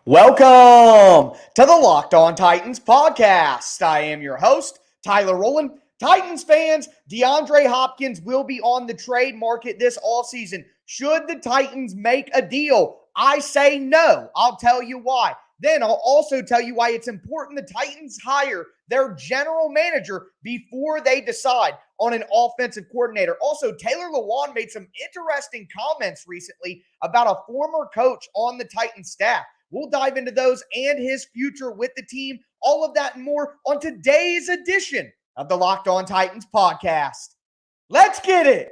Welcome to the Locked On Titans podcast. I am your host, Tyler Rowland. Titans fans, DeAndre Hopkins will be on the trade market this offseason. Should the Titans make a deal? I say no. I'll tell you why. Then I'll also tell you why it's important the Titans hire their general manager before they decide on an offensive coordinator. Also, Taylor Lewan made some interesting comments recently about a former coach on the Titans staff. We'll dive into those and his future with the team, all of that and more on today's edition of the Locked On Titans podcast. Let's get it.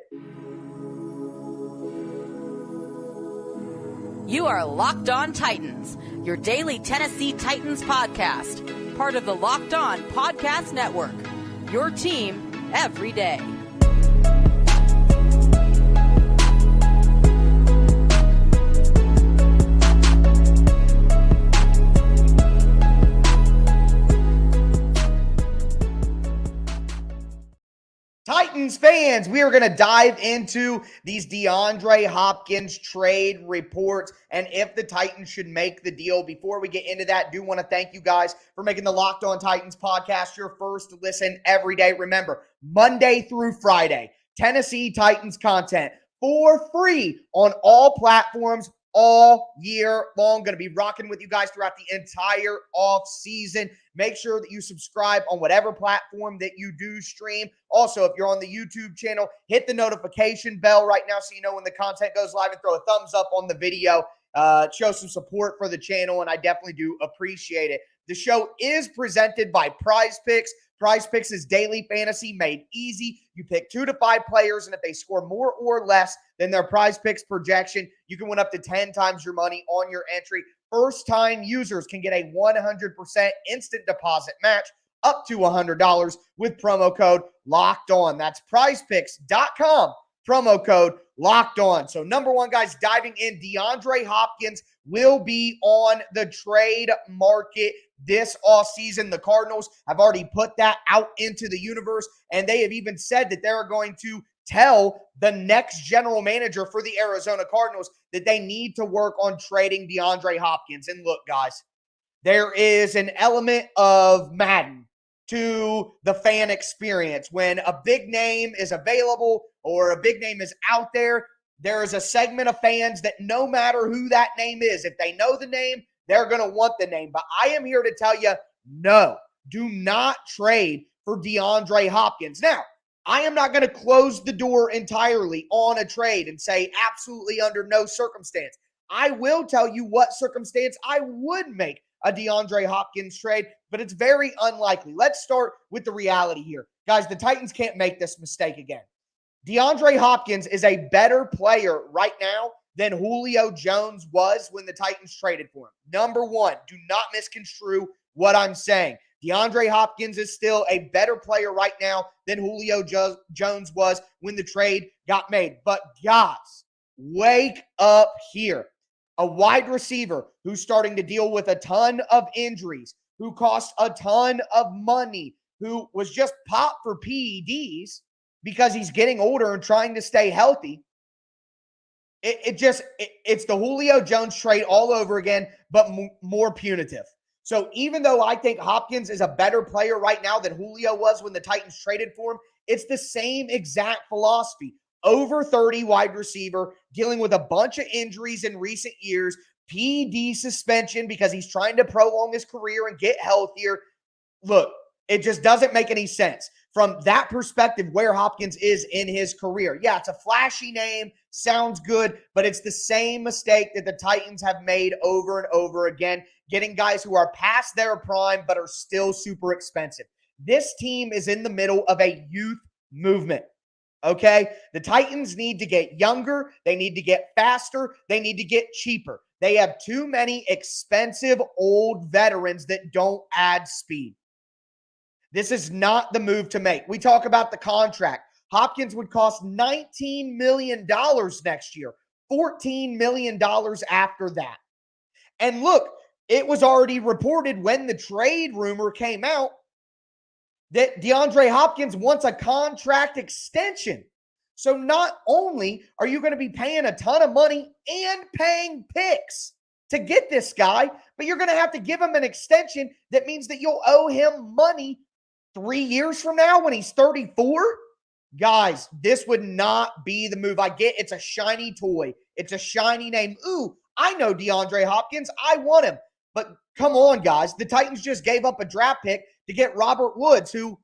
You are Locked On Titans, your daily Tennessee Titans podcast, part of the Locked On Podcast Network, your team every day. Titans fans, we are going to dive into these DeAndre Hopkins trade reports and if the Titans should make the deal. Before we get into that, do want to thank you guys for making the Locked On Titans podcast your first listen every day. Remember, Monday through Friday, Tennessee Titans content for free on all platforms all year long. Going to be rocking with you guys throughout the entire off season. Make sure that you subscribe on whatever platform that you do stream. Also, if you're on the YouTube channel, hit the notification bell right now so you know when the content goes live and throw a thumbs up on the video. Show some support for the channel, and I definitely do appreciate it. The show is presented by PrizePicks. PrizePicks is daily fantasy made easy. You pick 2 to 5 players, and if they score more or less than their PrizePicks projection, you can win up to 10 times your money on your entry. First-time users can get a 100% instant deposit match up to $100 with promo code Locked On. That's PrizePicks.com. Promo code Locked On. So number one, guys, diving in, DeAndre Hopkins will be on the trade market this offseason. The Cardinals have already put that out into the universe, and they have even said that they're going to tell the next general manager for the Arizona Cardinals that they need to work on trading DeAndre Hopkins. And look, guys, there is an element of Madden to the fan experience. When a big name is available or a big name is out there, there is a segment of fans that no matter who that name is, if they know the name, they're going to want the name. But I am here to tell you, no, do not trade for DeAndre Hopkins. Now, I am not going to close the door entirely on a trade and say absolutely under no circumstance. I will tell you what circumstance I would make a DeAndre Hopkins trade, but it's very unlikely. Let's start with the reality here. Guys, the Titans can't make this mistake again. DeAndre Hopkins is a better player right now than Julio Jones was when the Titans traded for him. Number one, do not misconstrue what I'm saying. DeAndre Hopkins is still a better player right now than Julio Jones was when the trade got made. But guys, wake up here. A wide receiver who's starting to deal with a ton of injuries, who cost a ton of money, who was just popped for PEDs because he's getting older and trying to stay healthy. It's the Julio Jones trade all over again, but more punitive. So even though I think Hopkins is a better player right now than Julio was when the Titans traded for him, it's the same exact philosophy. Over 30 wide receiver, dealing with a bunch of injuries in recent years, PD suspension because he's trying to prolong his career and get healthier. Look, it just doesn't make any sense from that perspective where Hopkins is in his career. Yeah, it's a flashy name, sounds good, but it's the same mistake that the Titans have made over and over again, getting guys who are past their prime but are still super expensive. This team is in the middle of a youth movement. Okay, the Titans need to get younger. They need to get faster. They need to get cheaper. They have too many expensive old veterans that don't add speed. This is not the move to make. We talk about the contract. Hopkins would cost $19 million next year, $14 million after that. And look, it was already reported when the trade rumor came out that DeAndre Hopkins wants a contract extension. So not only are you going to be paying a ton of money and paying picks to get this guy, but you're going to have to give him an extension that means that you'll owe him money 3 years from now when he's 34. Guys, this would not be the move. I get it's a shiny toy. It's a shiny name. Ooh, I know DeAndre Hopkins. I want him. But come on, guys. The Titans just gave up a draft pick to get Robert Woods, who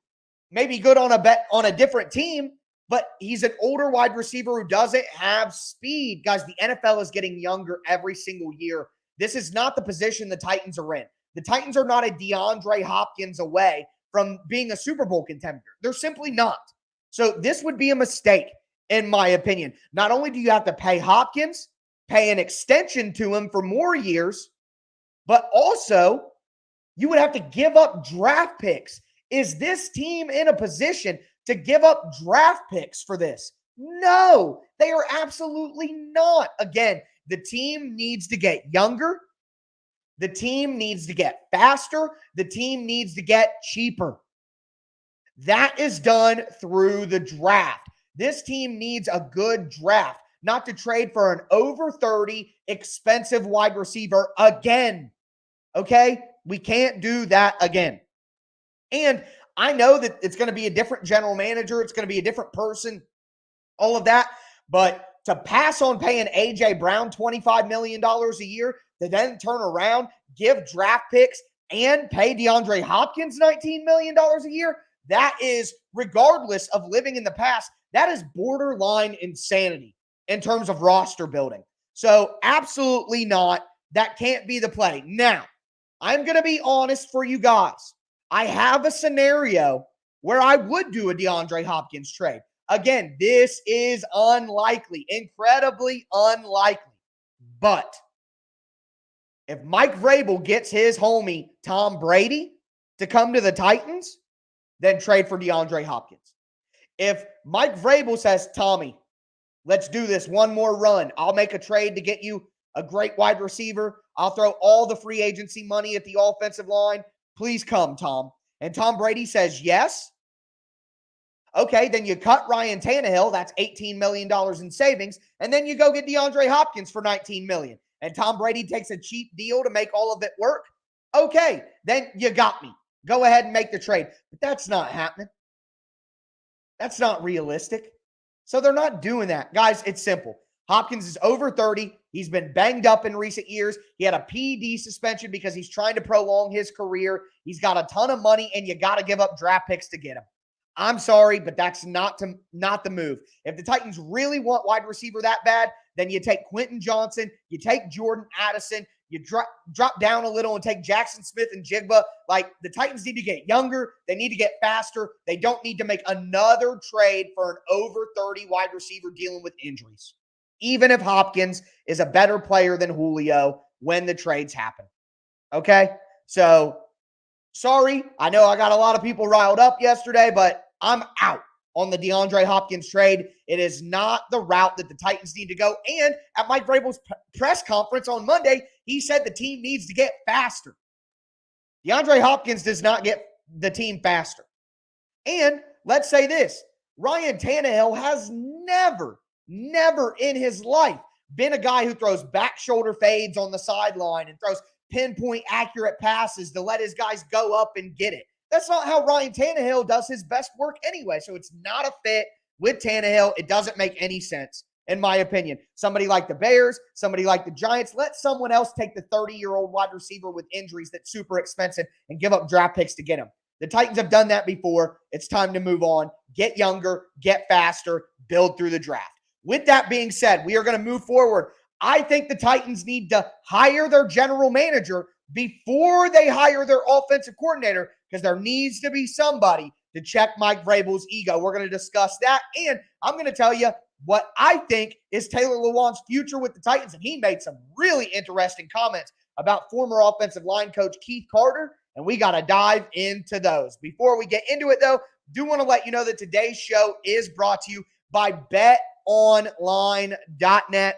may be good on a different team, but he's an older wide receiver who doesn't have speed. Guys, the NFL is getting younger every single year. This is not the position the Titans are in. The Titans are not a DeAndre Hopkins away from being a Super Bowl contender. They're simply not. So this would be a mistake, in my opinion. Not only do you have to pay Hopkins, pay an extension to him for more years, but also you would have to give up draft picks. Is this team in a position to give up draft picks for this? No, they are absolutely not. Again, the team needs to get younger. The team needs to get faster. The team needs to get cheaper. That is done through the draft. This team needs a good draft, not to trade for an over 30 expensive wide receiver again. Okay? We can't do that again. And I know that it's going to be a different general manager. It's going to be a different person, all of that. But to pass on paying A.J. Brown $25 million a year, to then turn around, give draft picks, and pay DeAndre Hopkins $19 million a year, that is, regardless of living in the past, that is borderline insanity in terms of roster building. So absolutely not. That can't be the play. Now, I'm going to be honest for you guys. I have a scenario where I would do a DeAndre Hopkins trade. Again, this is unlikely, incredibly unlikely. But if Mike Vrabel gets his homie Tom Brady to come to the Titans, then trade for DeAndre Hopkins. If Mike Vrabel says, Tommy, let's do this one more run. I'll make a trade to get you a great wide receiver. I'll throw all the free agency money at the offensive line. Please come, Tom. And Tom Brady says yes. Okay, then you cut Ryan Tannehill. That's $18 million in savings. And then you go get DeAndre Hopkins for $19 million. And Tom Brady takes a cheap deal to make all of it work. Okay, then you got me. Go ahead and make the trade. But that's not happening. That's not realistic. So they're not doing that. Guys, it's simple. Hopkins is over 30. He's been banged up in recent years. He had a PD suspension because he's trying to prolong his career. He's got a ton of money, and you got to give up draft picks to get him. I'm sorry, but that's not the move. If the Titans really want wide receiver that bad, then you take Quentin Johnson, you take Jordan Addison, you drop down a little and take Jackson Smith and Jigba. Like, the Titans need to get younger. They need to get faster. They don't need to make another trade for an over 30 wide receiver dealing with injuries, even if Hopkins is a better player than Julio when the trades happen. Okay? So, sorry. I know I got a lot of people riled up yesterday, but I'm out on the DeAndre Hopkins trade. It is not the route that the Titans need to go. And at Mike Vrabel's press conference on Monday, he said the team needs to get faster. DeAndre Hopkins does not get the team faster. And let's say this, Ryan Tannehill has never in his life been a guy who throws back shoulder fades on the sideline and throws pinpoint accurate passes to let his guys go up and get it. That's not how Ryan Tannehill does his best work anyway. So it's not a fit with Tannehill. It doesn't make any sense, in my opinion. Somebody like the Bears, somebody like the Giants, let someone else take the 30-year-old wide receiver with injuries that's super expensive and give up draft picks to get him. The Titans have done that before. It's time to move on, get younger, get faster, build through the draft. With that being said, we are going to move forward. I think the Titans need to hire their general manager before they hire their offensive coordinator, because there needs to be somebody to check Mike Vrabel's ego. We're going to discuss that, and I'm going to tell you what I think is Taylor Lewan's future with the Titans, and he made some really interesting comments about former offensive line coach Keith Carter, and we got to dive into those. Before we get into it, though, do want to let you know that today's show is brought to you by BetOnline.net.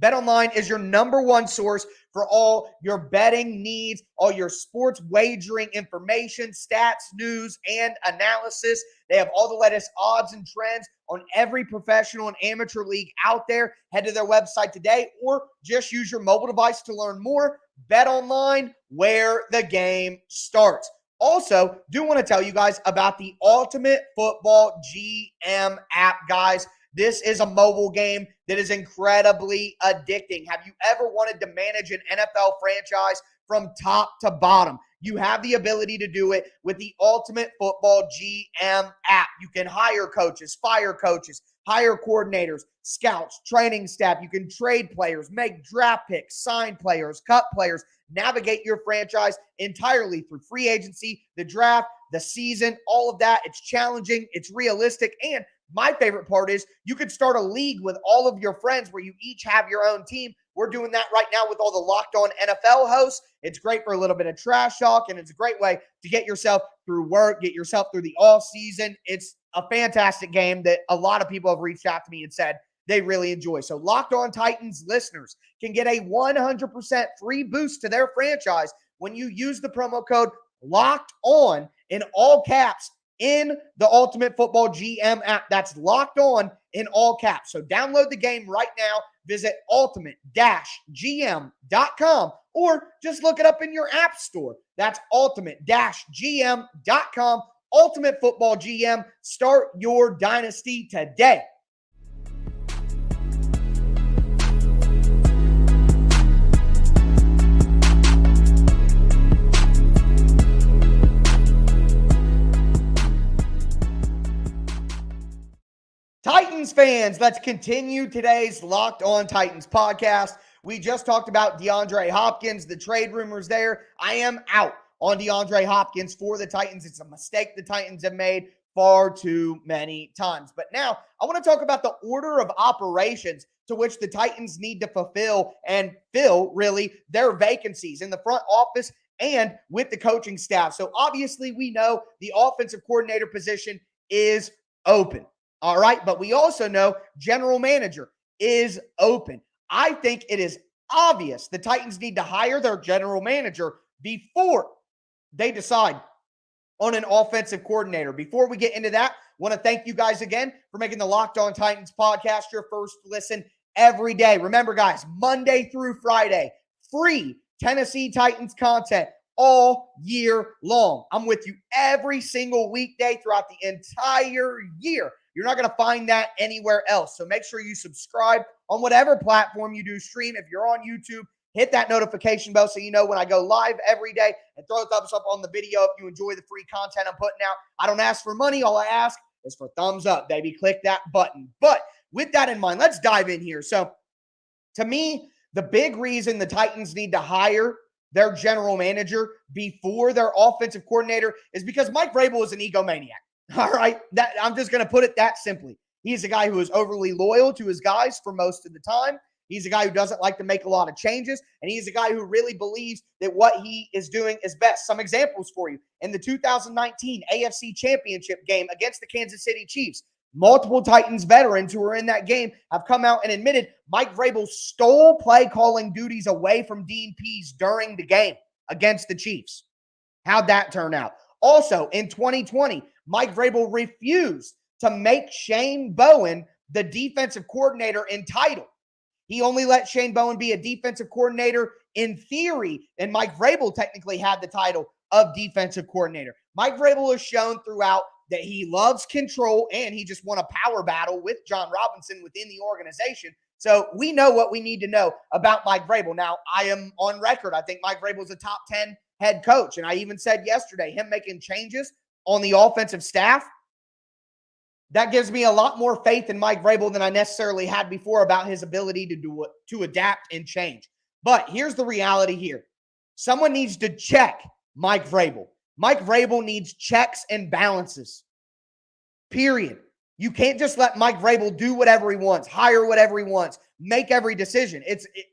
BetOnline is your number one source for all your betting needs, all your sports wagering information, stats, news, and analysis. They have all the latest odds and trends on every professional and amateur league out there. Head to their website today or just use your mobile device to learn more. BetOnline, where the game starts. Also, do want to tell you guys about the Ultimate Football GM app, guys. This is a mobile game that is incredibly addicting. Have you ever wanted to manage an NFL franchise from top to bottom? You have the ability to do it with the Ultimate Football GM app. You can hire coaches, fire coaches, hire coordinators, scouts, training staff. You can trade players, make draft picks, sign players, cut players, navigate your franchise entirely through free agency, the draft, the season, all of that. It's challenging, it's realistic, and my favorite part is you could start a league with all of your friends where you each have your own team. We're doing that right now with all the Locked On NFL hosts. It's great for a little bit of trash talk, and it's a great way to get yourself through work, get yourself through the off season. It's a fantastic game that a lot of people have reached out to me and said they really enjoy. So Locked On Titans listeners can get a 100% free boost to their franchise when you use the promo code Locked On in all caps in the Ultimate Football GM app. That's Locked On in all caps. So download the game right now. Visit ultimate-gm.com or just look it up in your app store. That's ultimate-gm.com. Ultimate Football GM. Start your dynasty today. Titans fans, let's continue today's Locked On Titans podcast. We just talked about DeAndre Hopkins, the trade rumors there. I am out on DeAndre Hopkins for the Titans. It's a mistake the Titans have made far too many times. But now I want to talk about the order of operations to which the Titans need to fulfill and fill, really, their vacancies in the front office and with the coaching staff. So obviously we know the offensive coordinator position is open. All right, but we also know general manager is open. I think it is obvious the Titans need to hire their general manager before they decide on an offensive coordinator. Before we get into that, I want to thank you guys again for making the Locked On Titans podcast your first listen every day. Remember, guys, Monday through Friday, free Tennessee Titans content all year long. I'm with you every single weekday throughout the entire year. You're not going to find that anywhere else. So make sure you subscribe on whatever platform you do stream. If you're on YouTube, hit that notification bell so you know when I go live every day, and throw a thumbs up on the video if you enjoy the free content I'm putting out. I don't ask for money. All I ask is for thumbs up, baby. Click that button. But with that in mind, let's dive in here. So to me, the big reason the Titans need to hire their general manager before their offensive coordinator is because Mike Vrabel is an egomaniac. All right, I'm just going to put it that simply. He's a guy who is overly loyal to his guys for most of the time. He's a guy who doesn't like to make a lot of changes, and he's a guy who really believes that what he is doing is best. Some examples for you. In the 2019 AFC Championship game against the Kansas City Chiefs, multiple Titans veterans who were in that game have come out and admitted Mike Vrabel stole play calling duties away from Dean Pease during the game against the Chiefs. How'd that turn out? Also, in 2020, Mike Vrabel refused to make Shane Bowen the defensive coordinator in title. He only let Shane Bowen be a defensive coordinator in theory, and Mike Vrabel technically had the title of defensive coordinator. Mike Vrabel has shown throughout that he loves control, and he just won a power battle with John Robinson within the organization. So we know what we need to know about Mike Vrabel. Now, I am on record. I think Mike Vrabel is a top 10 head coach, and I even said yesterday, him making changes on the offensive staff, that gives me a lot more faith in Mike Vrabel than I necessarily had before about his ability to do it, to adapt and change. But here's the reality here. Someone needs to check Mike Vrabel. Mike Vrabel needs checks and balances. Period. You can't just let Mike Vrabel do whatever he wants, hire whatever he wants, make every decision.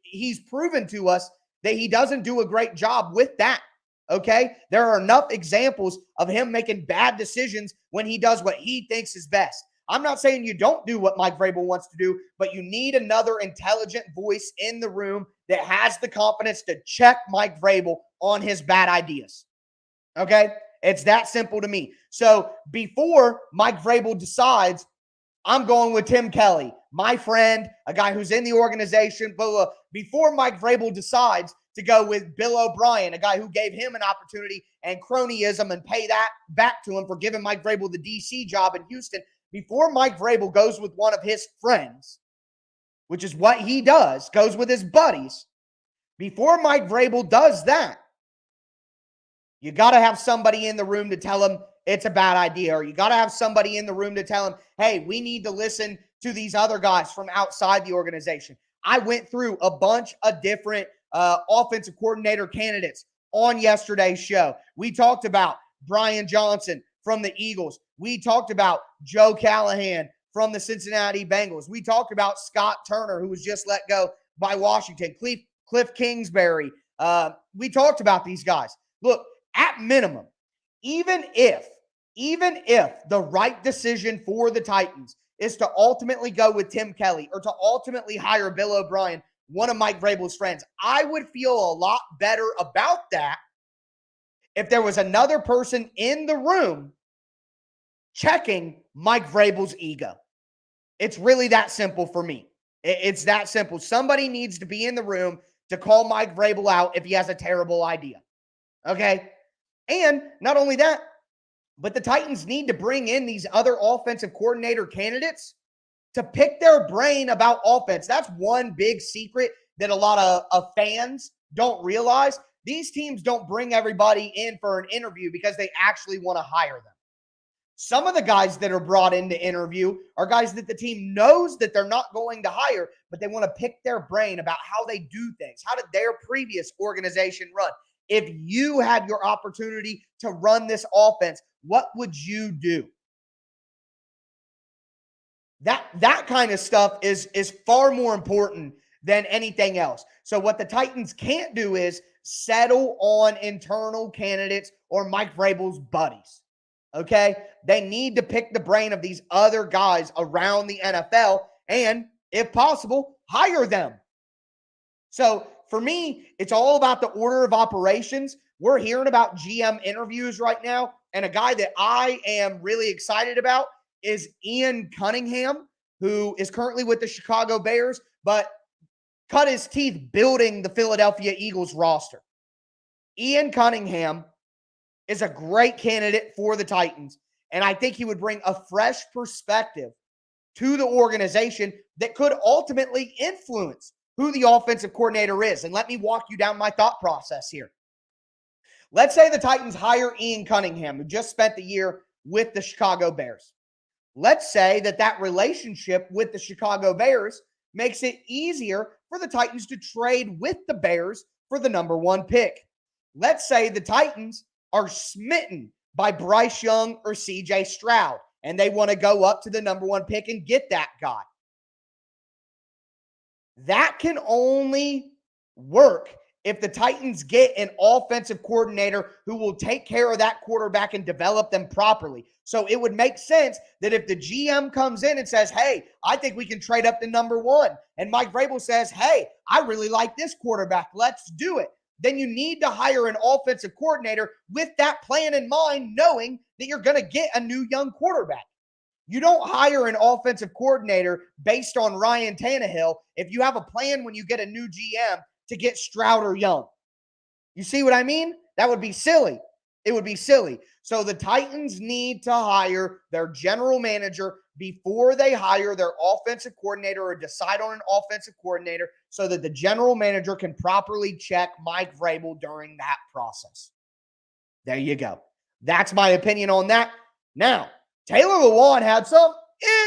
He's proven to us that he doesn't do a great job with that. Okay? There are enough examples of him making bad decisions when he does what he thinks is best. I'm not saying you don't do what Mike Vrabel wants to do, but you need another intelligent voice in the room that has the confidence to check Mike Vrabel on his bad ideas. Okay? It's that simple to me. So before Mike Vrabel decides, I'm going with Tim Kelly, my friend, a guy who's in the organization, blah, blah. Before Mike Vrabel decides to go with Bill O'Brien, a guy who gave him an opportunity and cronyism and pay that back to him for giving Mike Vrabel the DC job in Houston, before Mike Vrabel goes with one of his friends, which is what he does, goes with his buddies, before Mike Vrabel does that, you got to have somebody in the room to tell him it's a bad idea, or you got to have somebody in the room to tell him, hey, we need to listen to these other guys from outside the organization. I went through a bunch of different offensive coordinator candidates on yesterday's show. We talked about Brian Johnson from the Eagles. We talked about Joe Callahan from the Cincinnati Bengals. We talked about Scott Turner, who was just let go by Washington. Cliff Kingsbury. We talked about these guys. Look, at minimum, even if the right decision for the Titans is to ultimately go with Tim Kelly or to ultimately hire Bill O'Brien, one of Mike Vrabel's friends, I would feel a lot better about that if there was another person in the room checking Mike Vrabel's ego. It's really that simple for me. It's that simple. Somebody needs to be in the room to call Mike Vrabel out if he has a terrible idea. Okay? And not only that, but the Titans need to bring in these other offensive coordinator candidates to pick their brain about offense. That's one big secret that a lot of fans don't realize. These teams don't bring everybody in for an interview because they actually want to hire them. Some of the guys that are brought in to interview are guys that the team knows that they're not going to hire, but they want to pick their brain about how they do things. How did their previous organization run? If you had your opportunity to run this offense, what would you do? That kind of stuff is far more important than anything else. So what the Titans can't do is settle on internal candidates or Mike Vrabel's buddies. Okay? They need to pick the brain of these other guys around the NFL and, if possible, hire them. So for me, it's all about the order of operations. We're hearing about GM interviews right now, and a guy that I am really excited about is Ian Cunningham, who is currently with the Chicago Bears, but cut his teeth building the Philadelphia Eagles roster. Ian Cunningham is a great candidate for the Titans, and I think he would bring a fresh perspective to the organization that could ultimately influence who the offensive coordinator is. And let me walk you down my thought process here. Let's say the Titans hire Ian Cunningham, who just spent the year with the Chicago Bears. Let's say that relationship with the Chicago Bears makes it easier for the Titans to trade with the Bears for the number one pick. Let's say the Titans are smitten by Bryce Young or CJ Stroud, and they want to go up to the number one pick and get that guy. That can only work if the Titans get an offensive coordinator who will take care of that quarterback and develop them properly. So it would make sense that if the GM comes in and says, hey, I think we can trade up to number one, and Mike Vrabel says, hey, I really like this quarterback, let's do it, then you need to hire an offensive coordinator with that plan in mind, knowing that you're going to get a new young quarterback. You don't hire an offensive coordinator based on Ryan Tannehill if you have a plan when you get a new GM to get Stroud or Young. You see what I mean? That would be silly. It would be silly. So the Titans need to hire their general manager before they hire their offensive coordinator or decide on an offensive coordinator so that the general manager can properly check Mike Vrabel during that process. There you go. That's my opinion on that. Now, Taylor Lewan had some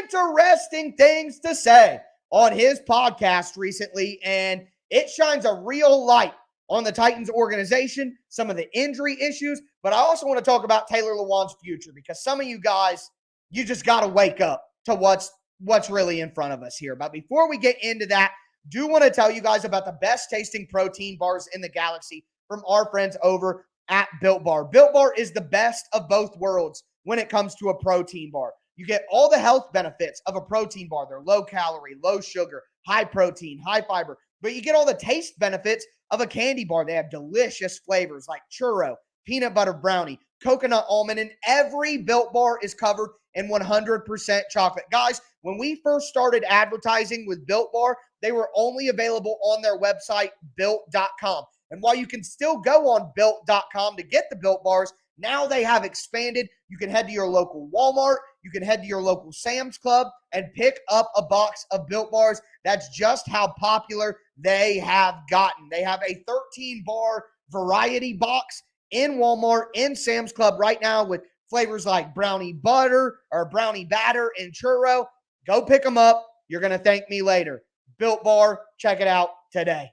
interesting things to say on his podcast recently, and it shines a real light on the Titans organization, some of the injury issues, but I also want to talk about Taylor Lewan's future because some of you guys, you just got to wake up to what's really in front of us here. But before we get into that, do want to tell you guys about the best tasting protein bars in the galaxy from our friends over at Built Bar. Built Bar is the best of both worlds when it comes to a protein bar. You get all the health benefits of a protein bar. They're low calorie, low sugar, high protein, high fiber, but you get all the taste benefits of a candy bar. They have delicious flavors like churro, peanut butter brownie, coconut almond, and every Built Bar is covered in 100% chocolate. Guys, when we first started advertising with Built Bar, they were only available on their website, built.com. And while you can still go on built.com to get the Built Bars, now they have expanded. You can head to your local Walmart, you can head to your local Sam's Club and pick up a box of Built Bars. That's just how popular they have gotten. They have a 13-bar variety box in Walmart, in Sam's Club right now with flavors like brownie butter or brownie batter and churro. Go pick them up. You're going to thank me later. Built Bar, check it out today.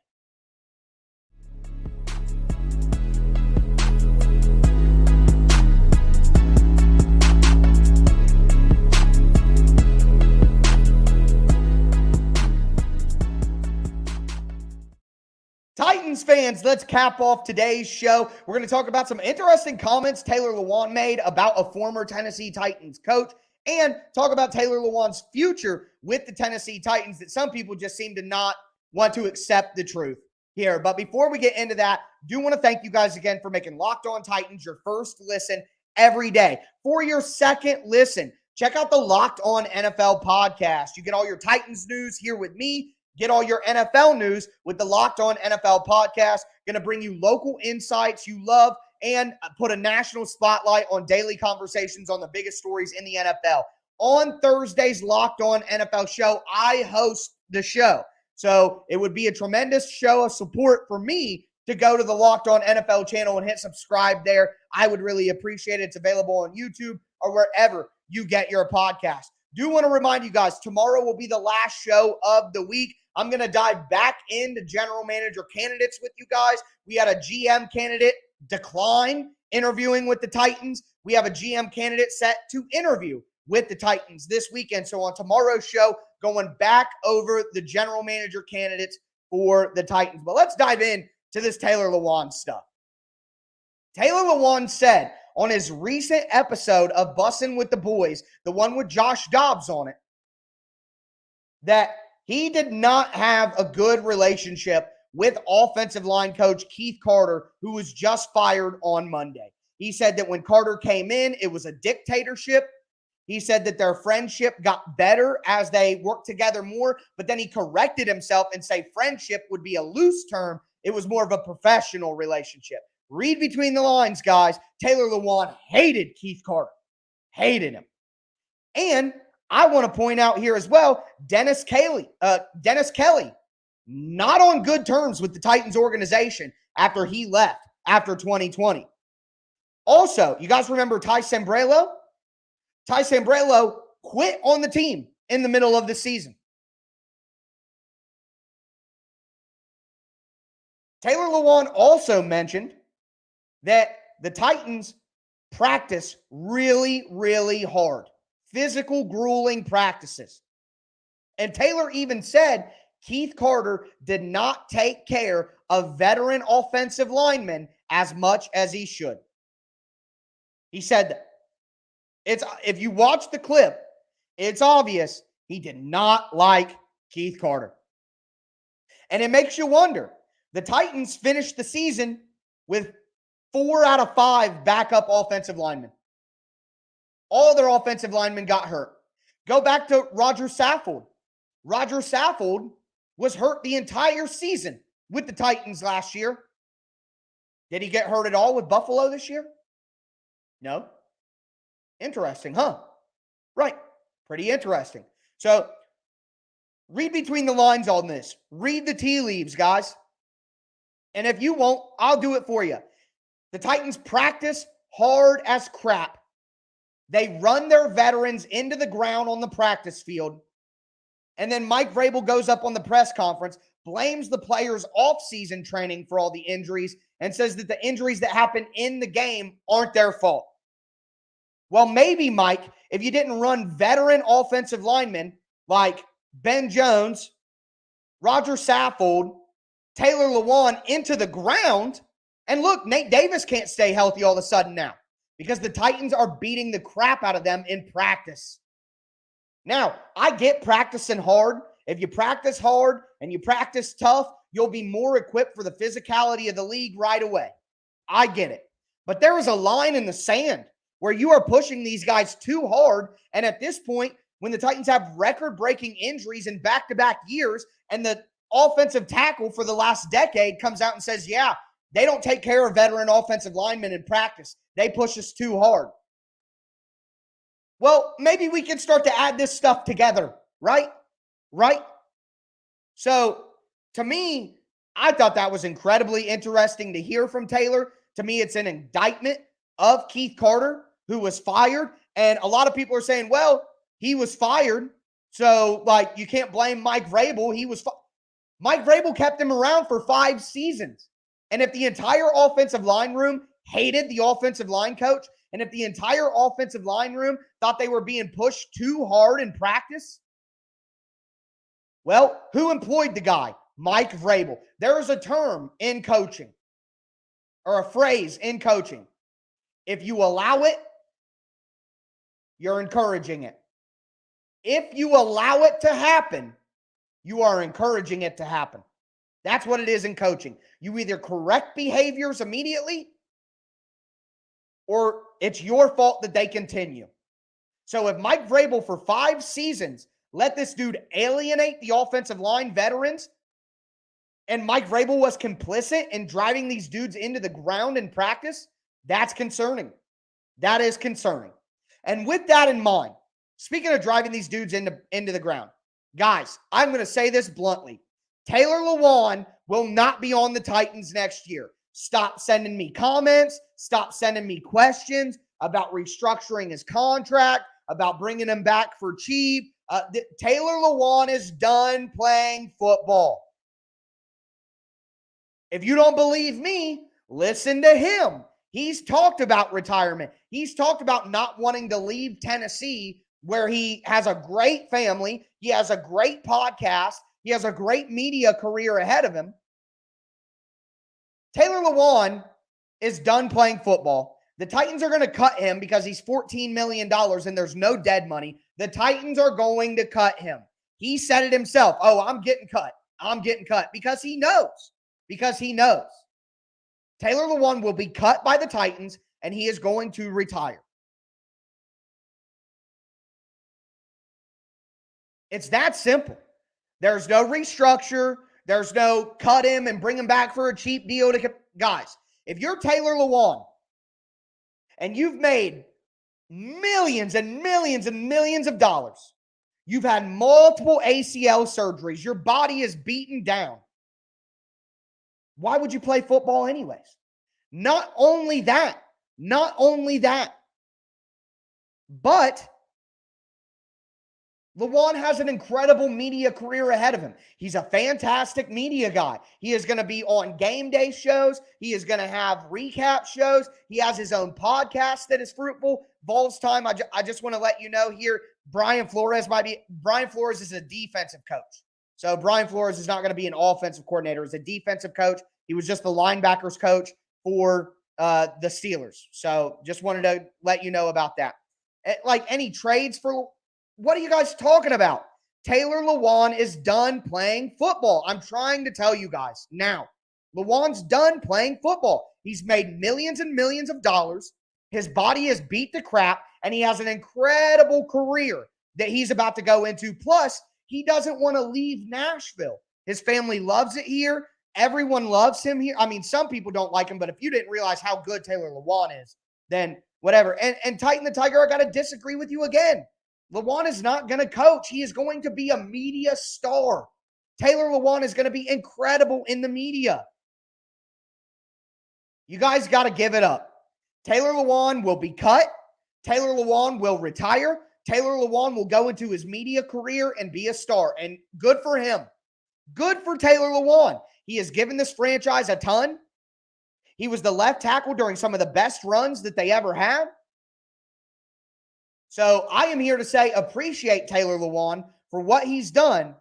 Titans fans, let's cap off today's show. We're going to talk about some interesting comments Taylor Lewan made about a former Tennessee Titans coach and talk about Taylor Lewan's future with the Tennessee Titans that some people just seem to not want to accept the truth here. But before we get into that, do want to thank you guys again for making Locked On Titans your first listen every day. For your second listen, check out the Locked On NFL podcast. You get all your Titans news here with me. Get all your NFL news with the Locked On NFL podcast. Going to bring you local insights you love and put a national spotlight on daily conversations on the biggest stories in the NFL. On Thursday's Locked On NFL show, I host the show. So it would be a tremendous show of support for me to go to the Locked On NFL channel and hit subscribe there. I would really appreciate it. It's available on YouTube or wherever you get your podcast. Do want to remind you guys, tomorrow will be the last show of the week. I'm going to dive back into general manager candidates with you guys. We had a GM candidate decline interviewing with the Titans. We have a GM candidate set to interview with the Titans this weekend. So on tomorrow's show, going back over the general manager candidates for the Titans. But let's dive in to this Taylor Lewan stuff. Taylor Lewan said on his recent episode of Bussin' with the Boys, the one with Josh Dobbs on it, that he did not have a good relationship with offensive line coach Keith Carter, who was just fired on Monday. He said that when Carter came in, it was a dictatorship. He said that their friendship got better as they worked together more, but then he corrected himself and said friendship would be a loose term. It was more of a professional relationship. Read between the lines, guys. Taylor Lewan hated Keith Carter. Hated him. And I want to point out here as well, Dennis Kelly, not on good terms with the Titans organization after he left after 2020. Also, you guys remember Ty Sambrailo? Ty Sambrailo quit on the team in the middle of the season. Taylor Lewan also mentioned that the Titans practice really, really hard. Physical, grueling practices. And Taylor even said Keith Carter did not take care of veteran offensive linemen as much as he should. He said that. If you watch the clip, it's obvious he did not like Keith Carter. And it makes you wonder. The Titans finished the season with 4 out of 5 backup offensive linemen. All their offensive linemen got hurt. Go back to Roger Saffold. Roger Saffold was hurt the entire season with the Titans last year. Did he get hurt at all with Buffalo this year? No. Interesting, huh? Right. Pretty interesting. So, read between the lines on this. Read the tea leaves, guys. And if you won't, I'll do it for you. The Titans practice hard as crap. They run their veterans into the ground on the practice field. And then Mike Vrabel goes up on the press conference, blames the players' off-season training for all the injuries, and says that the injuries that happen in the game aren't their fault. Well, maybe, Mike, if you didn't run veteran offensive linemen like Ben Jones, Roger Saffold, Taylor Lewan into the ground, and look, Nate Davis can't stay healthy all of a sudden now, because the Titans are beating the crap out of them in practice. Now, I get practicing hard. If you practice hard and you practice tough, you'll be more equipped for the physicality of the league right away. I get it. But there is a line in the sand where you are pushing these guys too hard. And at this point, when the Titans have record-breaking injuries in back-to-back years, and the offensive tackle for the last decade comes out and says, yeah, they don't take care of veteran offensive linemen in practice. They push us too hard. Well, maybe we can start to add this stuff together, right? Right? So, to me, I thought that was incredibly interesting to hear from Taylor. To me, it's an indictment of Keith Carter, who was fired. And a lot of people are saying, well, he was fired, so, you can't blame Mike Vrabel. Mike Vrabel kept him around for 5 seasons. And if the entire offensive line room hated the offensive line coach, and if the entire offensive line room thought they were being pushed too hard in practice, well, who employed the guy? Mike Vrabel. There is a term in coaching, or a phrase in coaching. If you allow it, you're encouraging it. If you allow it to happen, you are encouraging it to happen. That's what it is in coaching. You either correct behaviors immediately, or it's your fault that they continue. So if Mike Vrabel for 5 seasons let this dude alienate the offensive line veterans, and Mike Vrabel was complicit in driving these dudes into the ground in practice, that's concerning. That is concerning. And with that in mind, speaking of driving these dudes into the ground, guys, I'm going to say this bluntly. Taylor Lewan will not be on the Titans next year. Stop sending me comments. Stop sending me questions about restructuring his contract, about bringing him back for cheap. Taylor Lewan is done playing football. If you don't believe me, listen to him. He's talked about retirement. He's talked about not wanting to leave Tennessee, where he has a great family. He has a great podcast. He has a great media career ahead of him. Taylor Lewan is done playing football. The Titans are going to cut him because he's $14 million and there's no dead money. The Titans are going to cut him. He said it himself. Oh, I'm getting cut. I'm getting cut because he knows. Because he knows. Taylor Lewan will be cut by the Titans and he is going to retire. It's that simple. There's no restructure. There's no cut him and bring him back for a cheap deal. Guys, if you're Taylor Lewan and you've made millions and millions and millions of dollars, you've had multiple ACL surgeries, your body is beaten down, why would you play football anyways? Not only that, but Lewan has an incredible media career ahead of him. He's a fantastic media guy. He is going to be on game day shows. He is going to have recap shows. He has his own podcast that is fruitful. Vols Time, I just want to let you know here, Brian Flores is a defensive coach. So Brian Flores is not going to be an offensive coordinator. He's a defensive coach. He was just the linebackers coach for the Steelers. So just wanted to let you know about that. Like any trades for... What are you guys talking about? Taylor Lewan is done playing football. I'm trying to tell you guys now. Lewan's done playing football. He's made millions and millions of dollars. His body is beat to crap, and he has an incredible career that he's about to go into. Plus, he doesn't want to leave Nashville. His family loves it here. Everyone loves him here. I mean, some people don't like him, but if you didn't realize how good Taylor Lewan is, then whatever. And Titan the Tiger, I got to disagree with you again. Lewan is not going to coach. He is going to be a media star. Taylor Lewan is going to be incredible in the media. You guys got to give it up. Taylor Lewan will be cut. Taylor Lewan will retire. Taylor Lewan will go into his media career and be a star. And good for him. Good for Taylor Lewan. He has given this franchise a ton. He was the left tackle during some of the best runs that they ever had. So I am here to say appreciate Taylor Lewan for what he's done.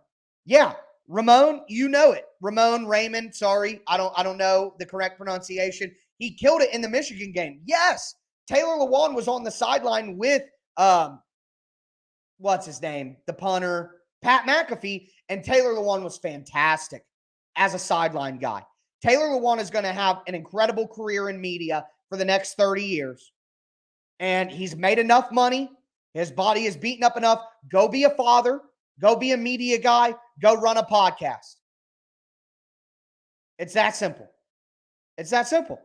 Yeah, Ramon, you know it. Raymond, sorry. I don't know the correct pronunciation. He killed it in the Michigan game. Yes, Taylor Lewan was on the sideline with what's his name? The punter, Pat McAfee, and Taylor Lewan was fantastic as a sideline guy. Taylor Lewan is going to have an incredible career in media for the next 30 years. And he's made enough money. His body is beaten up enough. Go be a father. Go be a media guy. Go run a podcast. It's that simple. It's that simple.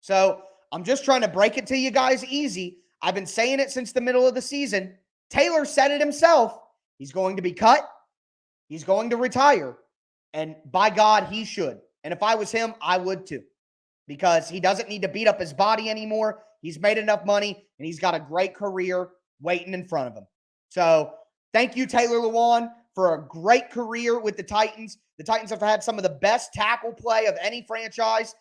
So I'm just trying to break it to you guys easy. I've been saying it since the middle of the season. Taylor said it himself. He's going to be cut. He's going to retire. And by God, he should. And if I was him, I would too. Because he doesn't need to beat up his body anymore. He's made enough money, and he's got a great career waiting in front of him. So thank you, Taylor Lewan, for a great career with the Titans. The Titans have had some of the best tackle play of any franchise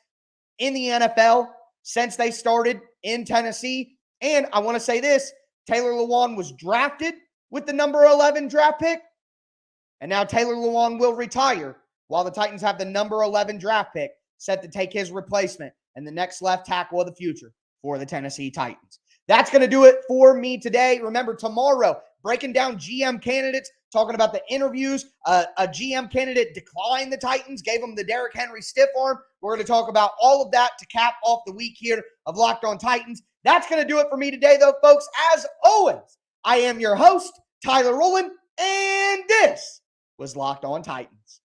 in the NFL since they started in Tennessee. And I want to say this, Taylor Lewan was drafted with the number 11 draft pick, and now Taylor Lewan will retire while the Titans have the number 11 draft pick set to take his replacement and the next left tackle of the future for the Tennessee Titans. That's going to do it for me today. Remember, tomorrow, breaking down GM candidates, talking about the interviews. A GM candidate declined the Titans, gave them the Derrick Henry stiff arm. We're going to talk about all of that to cap off the week here of Locked On Titans. That's going to do it for me today, though, folks. As always, I am your host, Tyler Rowland, and this was Locked On Titans.